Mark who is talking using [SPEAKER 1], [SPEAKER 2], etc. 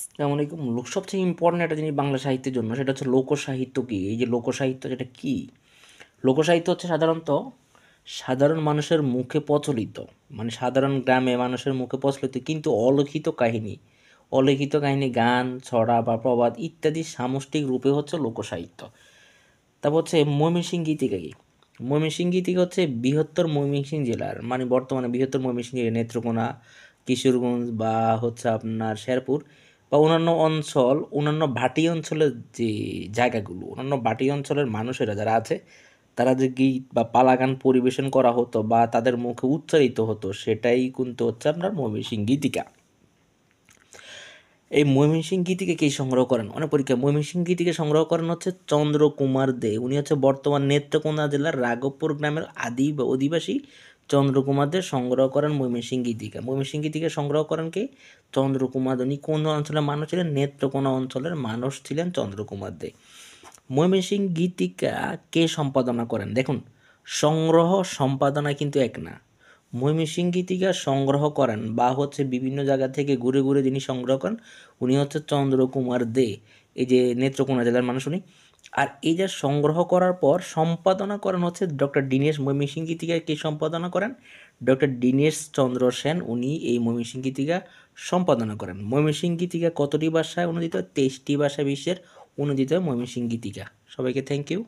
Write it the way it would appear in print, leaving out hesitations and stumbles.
[SPEAKER 1] আসসালামু আলাইকুম। সবচেয়ে ইম্পর্টেন্ট একটা জিনিস বাংলা সাহিত্যের জন্য সেটা হচ্ছে লোকসাহিত্য কী? এই যে লোকসাহিত্য যেটা কী? লোকসাহিত্য হচ্ছে সাধারণত সাধারণ মানুষের মুখে প্রচলিত, মানে সাধারণ গ্রামে মানুষের মুখে প্রচলিত কিন্তু অলিখিত কাহিনী, অলিখিত কাহিনী, গান, ছড়া বা প্রবাদ ইত্যাদি সামষ্টিক রূপে হচ্ছে লোকসাহিত্য। তারপর হচ্ছে ময়মনসিংহ গীতিকা কী? ময়মনসিংহ গীতিকা হচ্ছে বৃহত্তর ময়মনসিংহ জেলার, মানে বর্তমানে বৃহত্তর ময়মনসিংহ জেলার নেত্রকোনা, কিশোরগঞ্জ বা হচ্ছে আপনার শেরপুর বা অন্যান্য অঞ্চল, অন্যান্য ভাটি অঞ্চলের যে জায়গাগুলো, অন্যান্য ভাটি অঞ্চলের মানুষেরা যারা আছে তারা যে গীত বা পালাগান পরিবেশন করা হতো বা তাদের মুখে উচ্চারিত হতো সেটাই কিন্তু হচ্ছে আপনার ময়মনসিংহ গীতিকা। এই ময়মনসিংহ গীতিকে কে সংগ্রহ করেন? অনেক পরীক্ষা ময়মনসিংহ গীতিকে সংগ্রহ করেন হচ্ছে চন্দ্রকুমার দে। উনি হচ্ছে বর্তমান নেত্রকোনা জেলার রাঘবপুর গ্রামের আদি বা অধিবাসী চন্দ্রকুমার দে সংগ্রহ করেন ময়মনসিংহ গীতিকা। ময়মনসিংহ গীতিকা সংগ্রহ করেন কে? চন্দ্রকুমার দে। উনি কোন অঞ্চলের মানুষ ছিলেন? নেত্রকোনা অঞ্চলের মানুষ ছিলেন চন্দ্রকুমার দে। ময়মনসিংহ গীতিকা কে সম্পাদনা করেন? দেখুন, সংগ্রহ সম্পাদনা কিন্তু এক না। ময়মনসিংহ গীতিকা সংগ্রহ করেন বা হচ্ছে বিভিন্ন জায়গা থেকে ঘুরে ঘুরে যিনি সংগ্রহ করেন উনি হচ্ছে চন্দ্রকুমার দে। এই যে নেত্রকোনা জেলার মানুষ উনি। আর এই যে সংগ্রহ করার পর সম্পাদনা করেন হচ্ছে ডক্টর দীনেশ। ময়মনসিংহ গীতিকা কে সম্পাদনা করেন? ডক্টর দীনেশ চন্দ্র সেন, উনি এই ময়মনসিংহ গীতিকা সম্পাদনা করেন। ময়মনসিংহ গীতিকা কতটি ভাষায় অনুদিত? 23টি ভাষায় বিশ্বের অনুদিত ময়মনসিংহ গীতিকা। সবাইকে থ্যাংক ইউ।